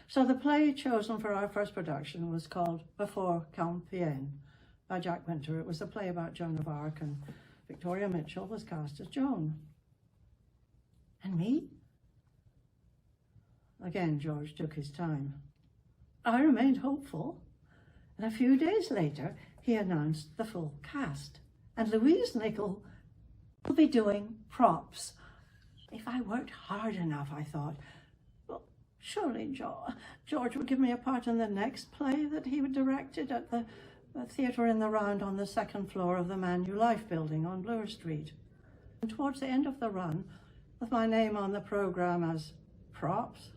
So the play chosen for our first production was called Before Compilation by Jack Winter. It was a play about Joan of Arc, and Victoria Mitchell was cast as Joan. And me? Again, George took his time. I remained hopeful, and a few days later, he announced the full cast. And Louise Nichol will be doing props. If I worked hard enough, I thought, well, surely George would give me a part in the next play that he would directed at the theatre in the Round on the second floor of the Manulife building on Bloor Street. And towards the end of the run, with my name on the programme as props,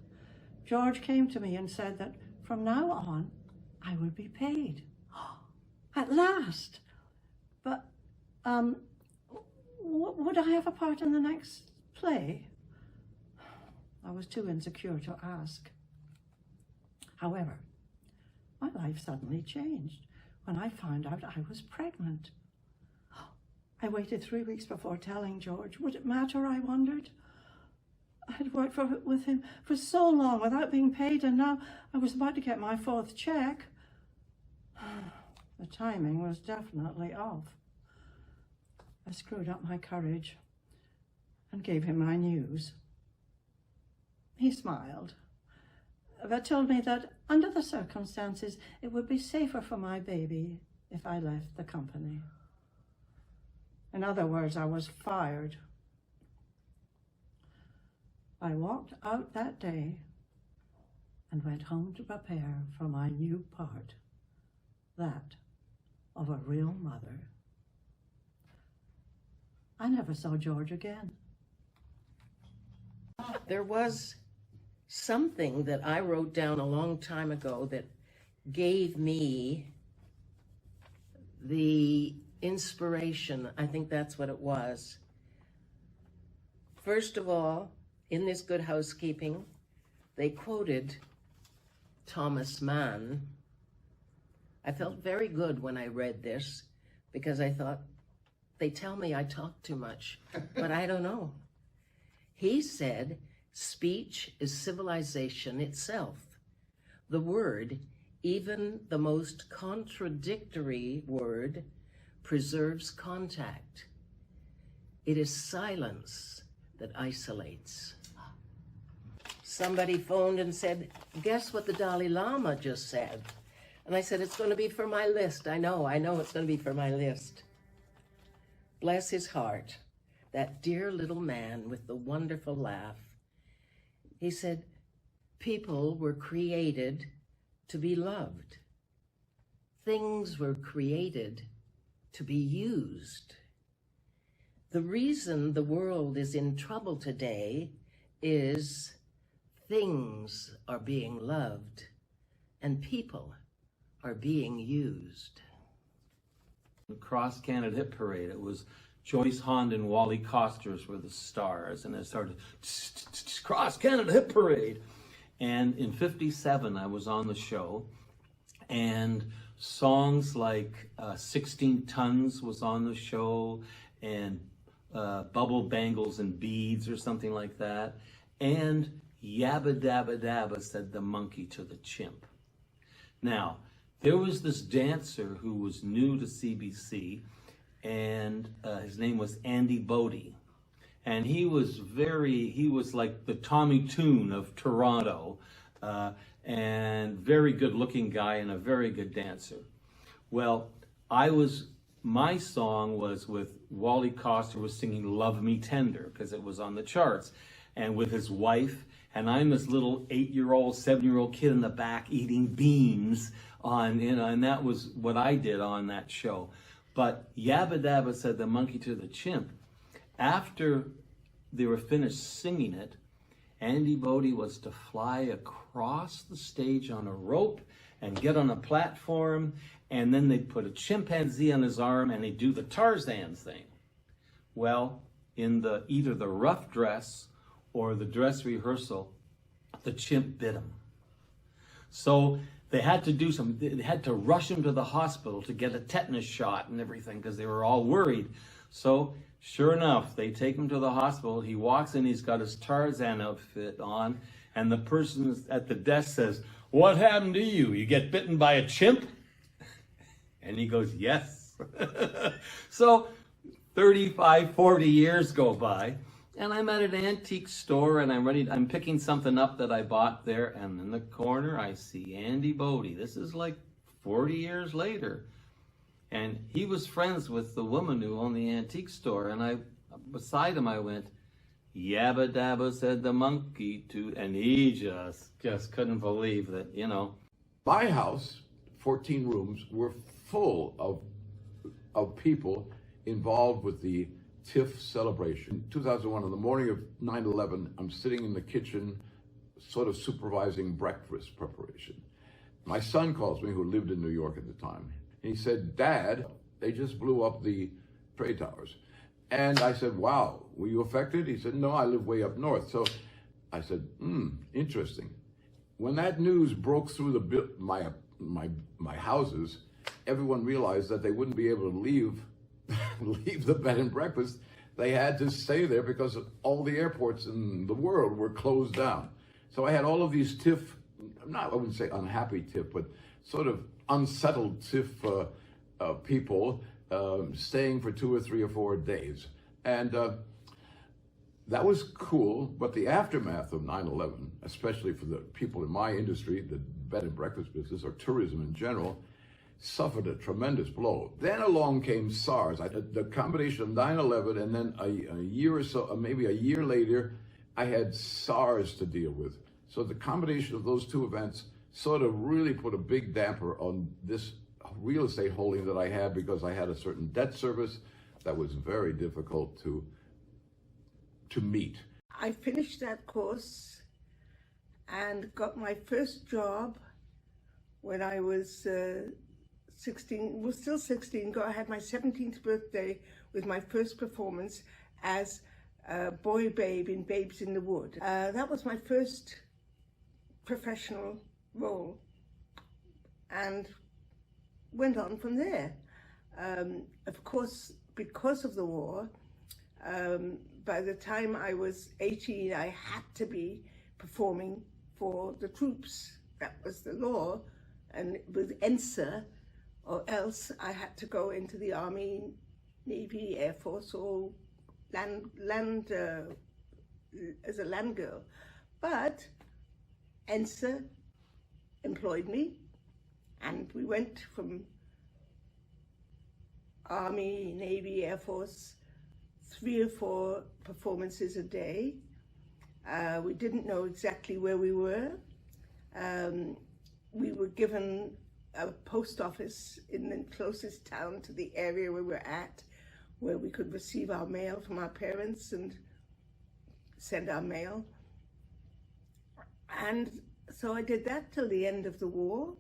George came to me and said that from now on, I would be paid. At last! But, would I have a part in the next play? I was too insecure to ask. However, my life suddenly changed when I found out I was pregnant. I waited 3 weeks before telling George. Would it matter, I wondered? I had worked with him for so long without being paid, and now I was about to get my 4th check. The timing was definitely off. I screwed up my courage and gave him my news. He smiled, but told me that under the circumstances, it would be safer for my baby if I left the company. In other words, I was fired. I walked out that day and went home to prepare for my new part, that of a real mother. I never saw George again. There was something that I wrote down a long time ago that gave me the inspiration. I think that's what it was. First of all, in this Good Housekeeping, they quoted Thomas Mann. I felt very good when I read this because I thought, they tell me I talk too much, but I don't know. He said, speech is civilization itself. The word, even the most contradictory word, preserves contact. It is silence that isolates. Somebody phoned and said, guess what the Dalai Lama just said? And I said, it's going to be for my list. I know it's going to be for my list. Bless his heart, that dear little man with the wonderful laugh. He said, people were created to be loved. Things were created to be used. The reason the world is in trouble today is things are being loved and people are being used. Cross Canada Hit Parade, it was Joyce Hond and Wally Costers were the stars, and it started Cross Canada Hit Parade. And in '57, I was on the show, and songs like 16 Tons was on the show, and Bubble Bangles and Beads or something like that, and Yabba Dabba Dabba said the monkey to the chimp. Now, there was this dancer who was new to CBC, and his name was Andy Bodie. And he was like the Tommy Tune of Toronto, and very good looking guy and a very good dancer. Well, my song was with Wally Coster was singing Love Me Tender because it was on the charts, and with his wife, and I'm this little 8-year-old, 7-year-old kid in the back eating beans and that was what I did on that show. But Yabba Dabba said the monkey to the chimp. After they were finished singing it, Andy Bodie was to fly across the stage on a rope and get on a platform, and then they'd put a chimpanzee on his arm and he'd do the Tarzan thing. Well, in either the rough dress or the dress rehearsal, the chimp bit him. So they had to rush him to the hospital to get a tetanus shot and everything because they were all worried. So Sure enough, they take him to the hospital. He walks in, he's got his Tarzan outfit on, and the person at the desk says, "What happened to you? You get bitten by a chimp?" And he goes, "Yes." So 35, 40 years go by, and I'm at an antique store, and I'm picking something up that I bought there, and in the corner I see Andy Bodie. This is like 40 years later. And he was friends with the woman who owned the antique store, and beside him I went, "Yabba dabba," said the monkey to, and he just couldn't believe that, you know. My house, 14 rooms, were full of people involved with the TIFF celebration. 2001, on the morning of 9/11, I'm sitting in the kitchen, sort of supervising breakfast preparation. My son calls me, who lived in New York at the time. He said, "Dad, they just blew up the trade towers." And I said, "Wow, were you affected?" He said, "No, I live way up north." So I said, interesting. When that news broke through my houses, everyone realized that they wouldn't be able to leave the bed and breakfast. They had to stay there because all the airports in the world were closed down. So I had all of these TIFF, I wouldn't say unhappy TIFF, but sort of unsettled TIFF people staying for 2 or 3 or 4 days. And that was cool, but the aftermath of 9/11, especially for the people in my industry, the bed and breakfast business, or tourism in general, suffered a tremendous blow. Then along came SARS. The combination of 9/11 and then a year or so, maybe a year later, I had SARS to deal with. So the combination of those two events sort of really put a big damper on this real estate holding that I had, because I had a certain debt service that was very difficult to meet. I finished that course and got my first job when I was 16, was still 16. I had my 17th birthday with my first performance as Boy Babe in Babes in the Wood. That was my first professional role, and went on from there. Of course, because of the war, by the time I was 18, I had to be performing for the troops. That was the law, and with ENSA, or else I had to go into the Army, Navy, Air Force, or land as a land girl. But ENSA employed me, and we went from Army, Navy, Air Force, 3 or 4 performances a day. We didn't know exactly where we were. We were given a post office in the closest town to the area where we're at, where we could receive our mail from our parents and send our mail. And so I did that till the end of the war,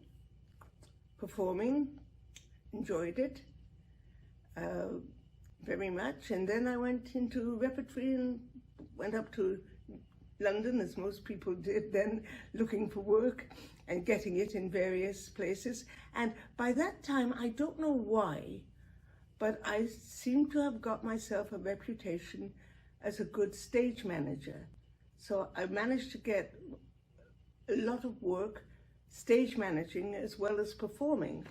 performing, enjoyed it very much. And then I went into repertory and went up to London, as most people did then, looking for work and getting it in various places. And by that time, I don't know why, but I seem to have got myself a reputation as a good stage manager. So I managed to get a lot of work stage managing as well as performing,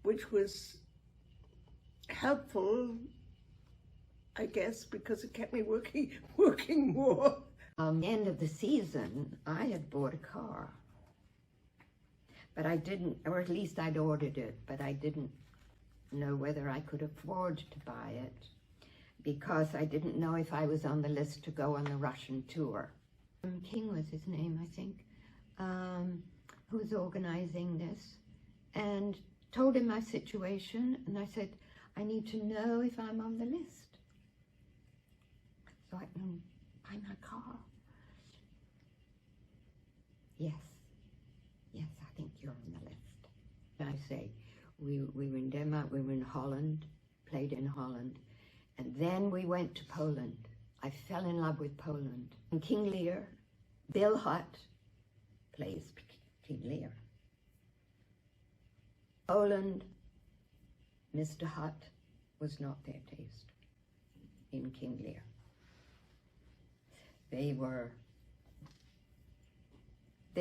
which was helpful, I guess, because it kept me working more. End of the season, I had bought a car, but I didn't, or at least I'd ordered it, but I didn't know whether I could afford to buy it, because I didn't know if I was on the list to go on the Russian tour. King was his name, I think, who was organizing this, and told him my situation, and I said, I need to know if I'm on the list, so I can buy my car. Yes, I think you're on the list. I say, we were in Denmark, we were in Holland, played in Holland, and then we went to Poland. I fell in love with Poland. And King Lear, Bill Hutt plays King Lear. Poland, Mr. Hutt was not their taste. in King Lear. They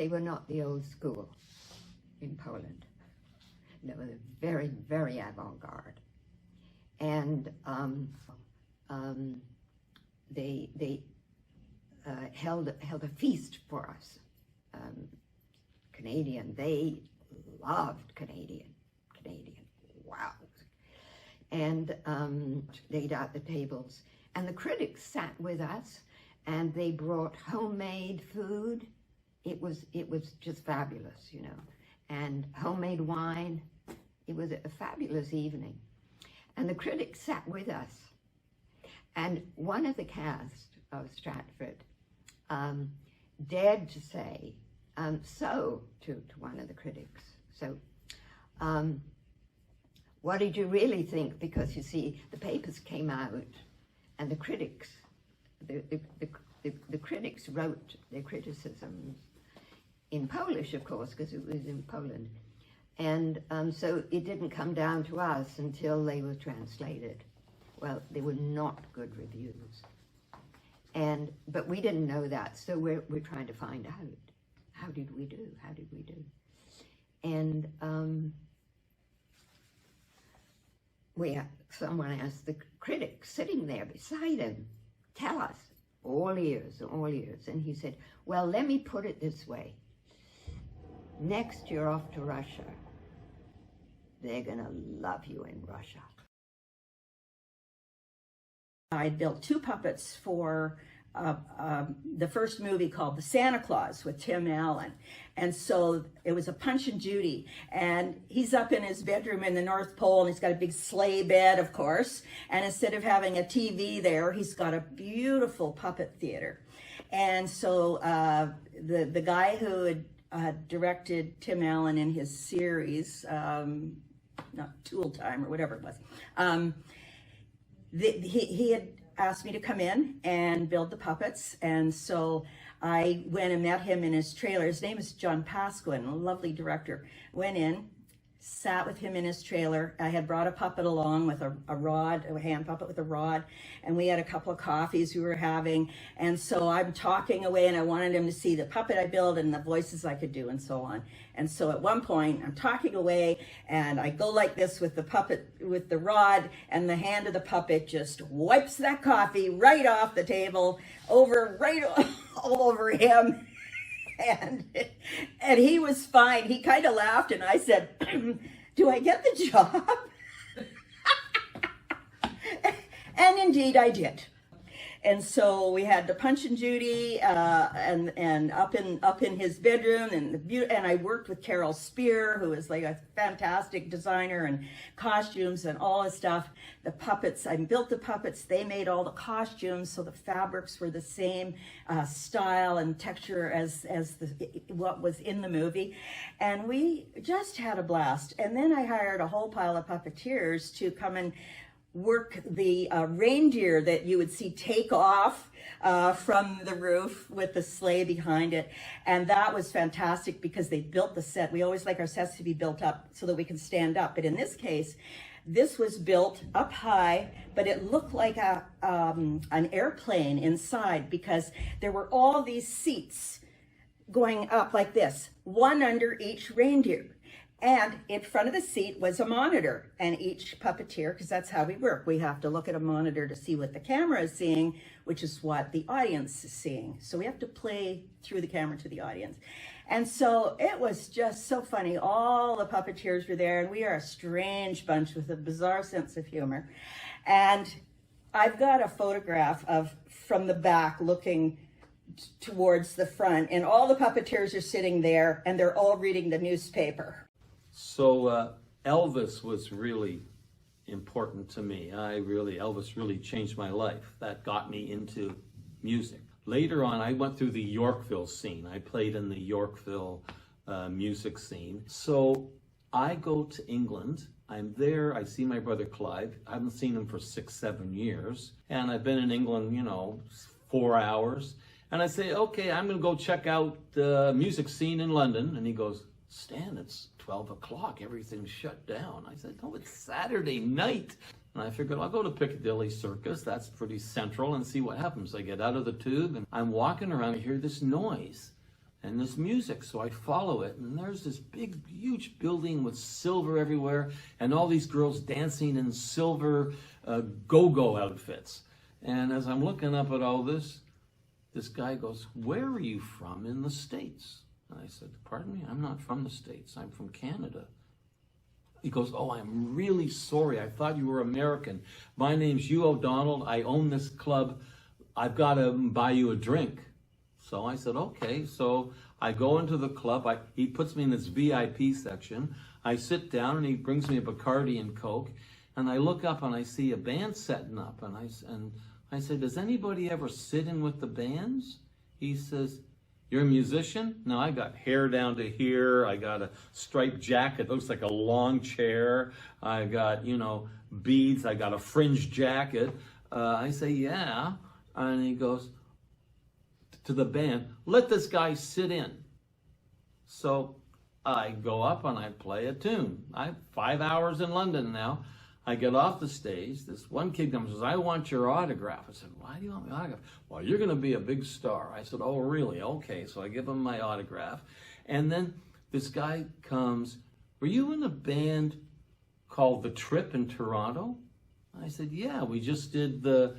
were not the old school in Poland. They were very, very avant-garde. And they held a feast for us. Canadian, they loved Canadian, wow. And laid out the tables. And the critics sat with us, and they brought homemade food. It was just fabulous, you know. And homemade wine. It was a fabulous evening. And the critics sat with us. And one of the cast of Stratford dared to say, so, to one of the critics, so, what did you really think? Because you see, the papers came out, and the critics, the critics wrote their criticisms in Polish, of course, because it was in Poland. And so it didn't come down to us until they were translated. Well, they were not good reviews. But we didn't know that, so we're trying to find out. How did we do? How did we do? And someone asked the critic sitting there beside him, tell us, all ears. And he said, well, let me put it this way. Next you're off to Russia. They're gonna love you in Russia. I built 2 puppets for the first movie called The Santa Claus with Tim Allen. And so it was a Punch and Judy. And he's up in his bedroom in the North Pole, and he's got a big sleigh bed, of course. And instead of having a TV there, he's got a beautiful puppet theater. And so the guy who had directed Tim Allen in his series, not Tool Time or whatever it was, he had asked me to come in and build the puppets. And so I went and met him in his trailer. His name is John Pasquin, a lovely director. Went in, sat with him in his trailer. I had brought a puppet along with a rod, a hand puppet with a rod, and we had a couple of coffees we were having. And so I'm talking away, and I wanted him to see the puppet I built and the voices I could do and so on. And so at one point I'm talking away, and I go like this with the puppet, with the rod, and the hand of the puppet just wipes that coffee right off the table, right all over him. And he was fine. He kind of laughed, and I said, do I get the job? And indeed I did. And so we had the Punch and Judy, and up in his bedroom, and I worked with Carol Spear, who is like a fantastic designer and costumes and all this stuff. The puppets, I built the puppets. They made all the costumes, so the fabrics were the same style and texture as what was in the movie, and we just had a blast. And then I hired a whole pile of puppeteers to come and work the reindeer that you would see take off from the roof with the sleigh behind it. And that was fantastic because they built the set. We always like our sets to be built up so that we can stand up. But in this case, this was built up high, but it looked like an airplane inside because there were all these seats going up like this, one under each reindeer. And in front of the seat was a monitor, and each puppeteer, because that's how we work, we have to look at a monitor to see what the camera is seeing, which is what the audience is seeing. So we have to play through the camera to the audience. And so it was just so funny. All the puppeteers were there, and we are a strange bunch with a bizarre sense of humor. And I've got a photograph from the back looking towards the front, and all the puppeteers are sitting there, and they're all reading the newspaper. So Elvis was really important to me. Elvis really changed my life. That got me into music. Later on, I went through the Yorkville scene. I played in the Yorkville music scene. So I go to England. I'm there. I see my brother Clive. I haven't seen him for 6-7 years. And I've been in England, 4 hours. And I say, okay, I'm going to go check out the music scene in London. And he goes, Stan, it's 12 o'clock. Everything's shut down. I said, no, it's Saturday night. And I figured I'll go to Piccadilly Circus, that's pretty central, and see what happens. I get out of the tube and I'm walking around, I hear this noise and this music, so I follow it, and there's this big, huge building with silver everywhere, and all these girls dancing in silver go-go outfits. And as I'm looking up at all this guy goes, "Where are you from in the States?" And I said, "Pardon me, I'm not from the States, I'm from Canada." He goes, "Oh, I'm really sorry. I thought you were American. My name's Hugh O'Donnell. I own this club. I've got to buy you a drink." So I said, "Okay." So I go into the club. He puts me in this VIP section. I sit down and he brings me a Bacardi and Coke. And I look up and I see a band setting up. And I said, "Does anybody ever sit in with the bands?" He says, "You're a musician?" Now I got hair down to here. I got a striped jacket. Looks like a long chair. I got, beads. I got a fringe jacket. I say, "Yeah." And he goes to the band, "Let this guy sit in." So I go up and I play a tune. I'm 5 hours in London now. I get off the stage. This one kid comes and says, "I want your autograph." I said, "Why do you want my autograph?" "Well, you're going to be a big star." I said, "Oh, really? Okay." So I give him my autograph. And then this guy comes, "Were you in a band called The Trip in Toronto?" I said, "Yeah, we just did the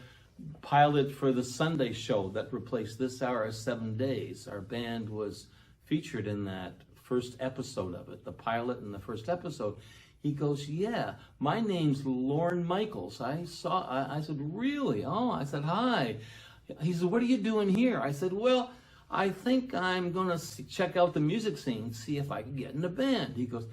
pilot for the Sunday show that replaced This Hour of 7 Days. Our band was featured in that first episode of it, the pilot and the first episode." He goes, "Yeah, my name's Lorne Michaels." I said, "Really?" "Oh," I said, "Hi." He said, "What are you doing here?" I said, "Well, I think I'm going to check out the music scene, see if I can get in a band." He goes,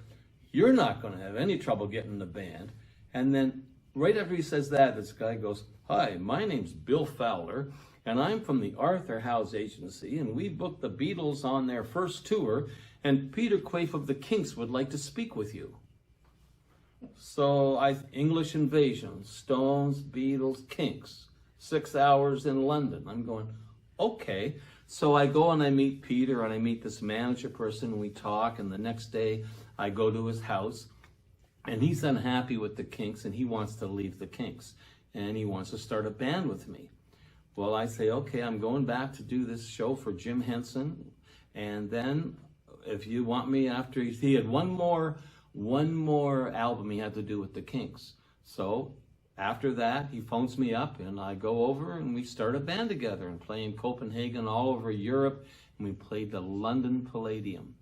"You're not going to have any trouble getting in a band." And then right after he says that, this guy goes, "Hi, my name's Bill Fowler, and I'm from the Arthur House Agency, and we booked the Beatles on their first tour, and Peter Quaife of the Kinks would like to speak with you." So English Invasion, Stones, Beatles, Kinks, 6 hours in London. I'm going, okay. So I go and I meet Peter and I meet this manager person and we talk, and the next day I go to his house and he's unhappy with the Kinks and he wants to leave the Kinks and he wants to start a band with me. Well, I say, okay, I'm going back to do this show for Jim Henson, and then if you want me after, he had one more album he had to do with the Kinks. So after that, he phones me up and I go over and we start a band together and play in Copenhagen, all over Europe, and we played the London Palladium.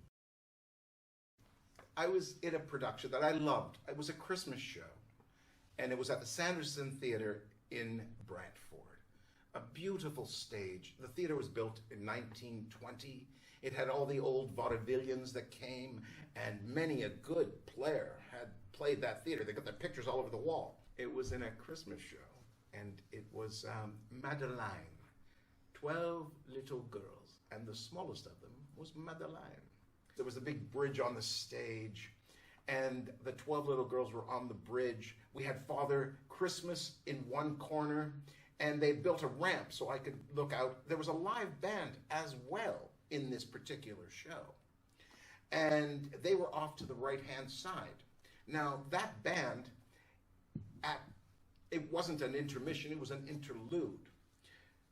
I was in a production that I loved. It was a Christmas show, and it was at the Sanderson Theatre in Brantford. A beautiful stage. The theatre was built in 1920. It had all the old vaudevillians that came, and many a good player had played that theatre. They got their pictures all over the wall. It was in a Christmas show, and it was Madeleine. 12 little girls, and the smallest of them was Madeleine. There was a big bridge on the stage, and the 12 little girls were on the bridge. We had Father Christmas in one corner, and they built a ramp so I could look out. There was a live band as well in this particular show, and they were off to the right-hand side. Now, that band, it wasn't an intermission, it was an interlude,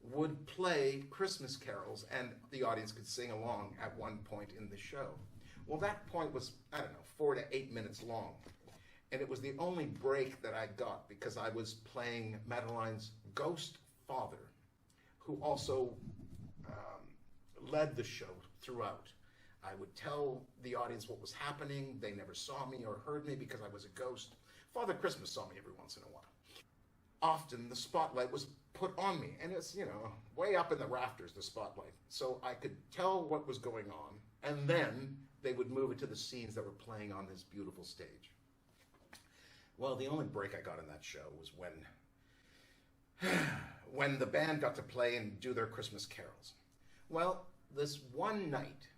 would play Christmas carols, and the audience could sing along at one point in the show. Well, that point was, 4 to 8 minutes long, and it was the only break that I got because I was playing Madeleine's ghost father, who also led the show throughout. I would tell the audience what was happening. They never saw me or heard me because I was a ghost. Father Christmas saw me every once in a while. Often the spotlight was put on me, and it's, way up in the rafters, the spotlight. So I could tell what was going on, and then they would move it to the scenes that were playing on this beautiful stage. Well, the only break I got in that show was when the band got to play and do their Christmas carols. Well, this one night,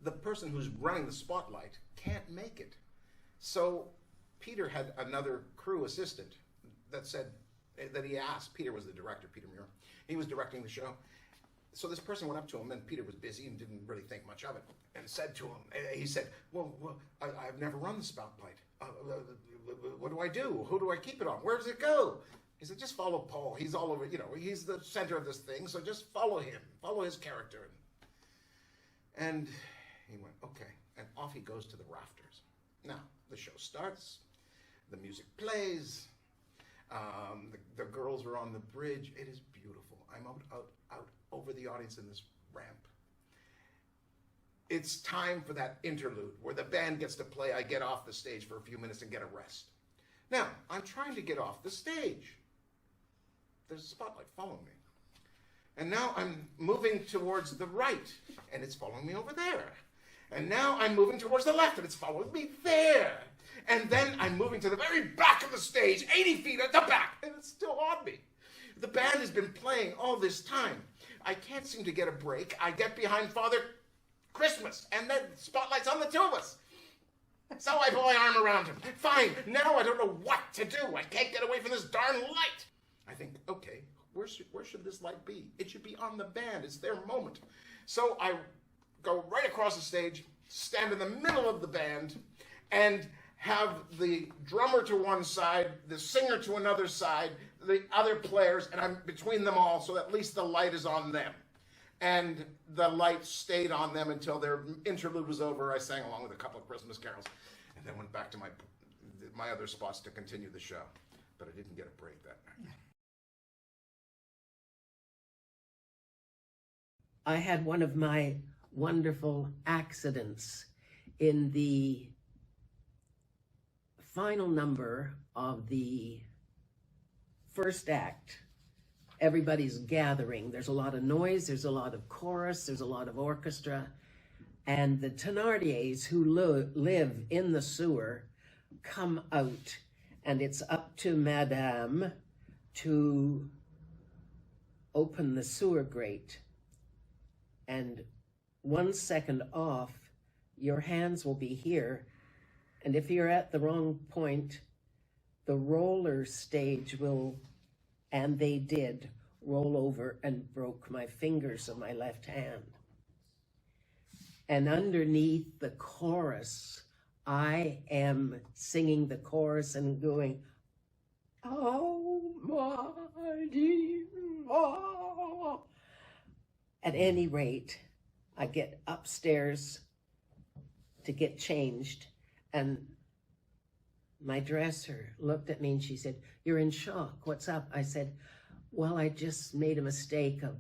the person who's running the spotlight can't make it. So Peter had another crew assistant that he asked. Peter was the director, Peter Muir. He was directing the show. So this person went up to him, and Peter was busy and didn't really think much of it, and said to him, he said, well, I've never run the spotlight. what do I do? Who do I keep it on? Where does it go? He said, just follow Paul. He's all over, he's the center of this thing, so just follow him. Follow his character. And he went, okay. And off he goes to the rafters. Now, the show starts. The music plays. The girls are on the bridge. It is beautiful. I'm out over the audience in this ramp. It's time for that interlude where the band gets to play. I get off the stage for a few minutes and get a rest. Now, I'm trying to get off the stage. There's a spotlight following me. And now I'm moving towards the right, and it's following me over there. And now I'm moving towards the left, and it's following me there. And then I'm moving to the very back of the stage, 80 feet at the back, and it's still on me. The band has been playing all this time. I can't seem to get a break. I get behind Father Christmas, and then spotlight's on the two of us. So I put my arm around him. Fine, now I don't know what to do. I can't get away from this darn light. I think, okay, where should this light be? It should be on the band. It's their moment. So I go right across the stage, stand in the middle of the band, and have the drummer to one side, the singer to another side, the other players, and I'm between them all, so at least the light is on them. And the light stayed on them until their interlude was over. I sang along with a couple of Christmas carols, and then went back to my other spots to continue the show. But I didn't get a break that night. I had one of my wonderful accidents in the final number of the first act. Everybody's gathering. There's a lot of noise, there's a lot of chorus, there's a lot of orchestra, and the Thénardiers who live in the sewer come out, and it's up to Madame to open the sewer grate. And 1 second off, your hands will be here, and if you're at the wrong point, the roller stage will, and they did, roll over and broke my fingers of my left hand. And underneath the chorus, I am singing the chorus and going, oh, mighty, oh. At any rate, I get upstairs to get changed, and my dresser looked at me and she said, you're in shock, what's up? I said, well, I just made a mistake of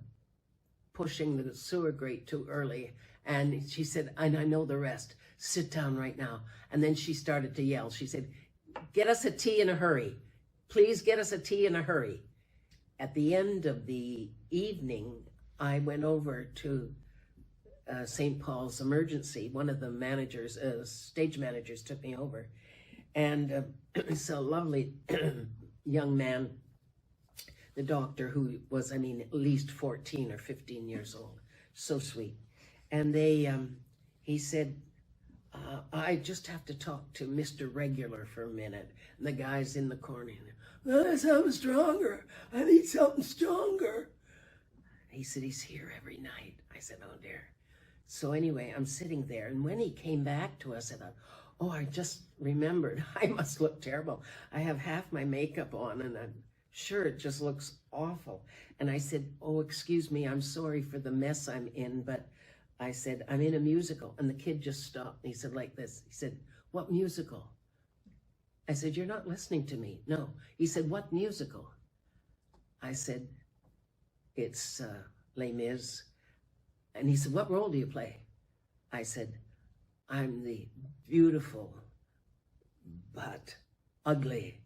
pushing the sewer grate too early. And she said, and I know the rest, sit down right now. And then she started to yell. She said, get us a tea in a hurry. Please get us a tea in a hurry. At the end of the evening, I went over to St. Paul's Emergency. One of the managers, stage managers, took me over. And it's a lovely young man, the doctor, who was, at least 14 or 15 years old. So sweet. And he said, I just have to talk to Mr. Regular for a minute. And the guy's in the corner. Something stronger. I need something stronger. He said, he's here every night. I said, oh dear. So anyway, I'm sitting there. And when he came back to us, I thought, oh, I just remembered. I must look terrible. I have half my makeup on, and I'm sure it just looks awful. And I said, oh, excuse me, I'm sorry for the mess I'm in, but I said, I'm in a musical. And the kid just stopped. He said like this. He said, what musical? I said, you're not listening to me. No. He said, what musical? I said, it's Les Mis. And he said, what role do you play? I said, I'm the beautiful but ugly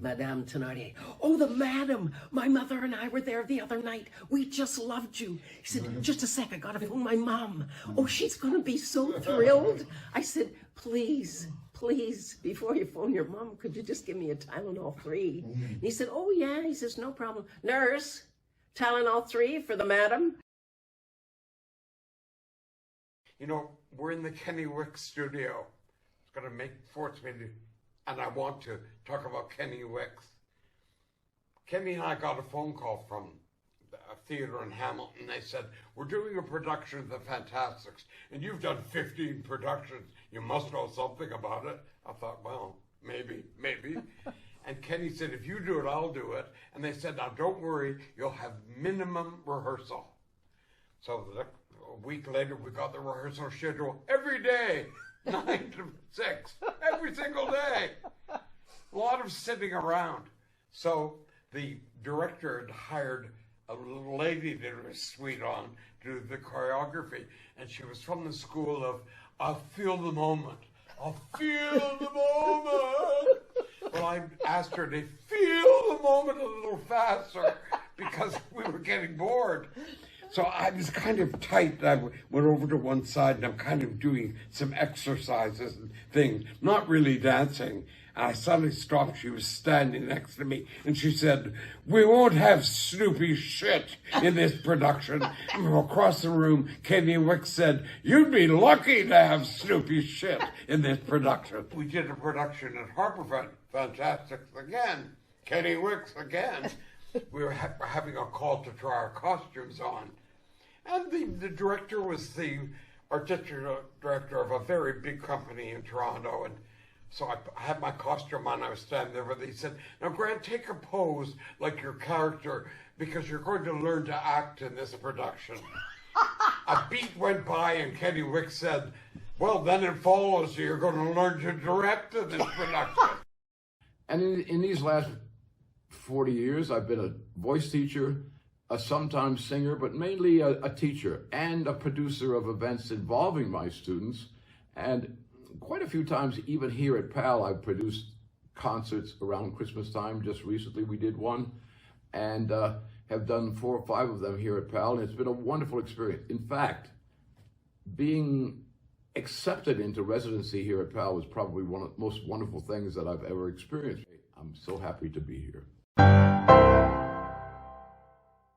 Madame Thénardier. Oh, the madam! My mother and I were there the other night. We just loved you. He said, just a sec, I gotta phone my mom. Oh, she's gonna be so thrilled. I said, please, before you phone your mom, could you just give me a Tylenol 3? And he said, oh yeah. He says, no problem. Nurse, Tylenol 3 for the madam. You know, we're in the Kenny Wicks studio. It's going to force me to, and I want to talk about Kenny Wicks. Kenny and I got a phone call from a theater in Hamilton. They said, we're doing a production of The Fantastics, and you've done 15 productions. You must know something about it. I thought, well, maybe. And Kenny said, if you do it, I'll do it. And they said, now don't worry, you'll have minimum rehearsal. So a week later, we got the rehearsal schedule every day, 9 to 6, every single day. A lot of sitting around. So the director had hired a little lady that was sweet on to do the choreography. And she was from the school of, I'll feel the moment. I'll feel the moment. Well, I asked her to feel the moment a little faster because we were getting bored. So I was kind of tight. I went over to one side and I'm kind of doing some exercises and things, not really dancing. And I suddenly stopped. She was standing next to me and she said, we won't have Snoopy shit in this production. And from across the room, Kenny Wicks said, you'd be lucky to have Snoopy shit in this production. We did a production at Harbour Fantastics again. Kenny Wicks again. We were having a call to try our costumes on. And the director was the artistic director of a very big company in Toronto. And so I had my costume on. I was standing there, but they said, now, Grant, take a pose like your character because you're going to learn to act in this production. A beat went by and Kenny Wicks said, well, then it follows you're going to learn to direct in this production. And in these last 40 years, I've been a voice teacher, a sometimes singer, but mainly a teacher and a producer of events involving my students. And quite a few times, even here at PAL, I've produced concerts around Christmas time. Just recently we did one and have done 4 or 5 of them here at PAL. And it's been a wonderful experience. In fact, being accepted into residency here at PAL was probably one of the most wonderful things that I've ever experienced. I'm so happy to be here.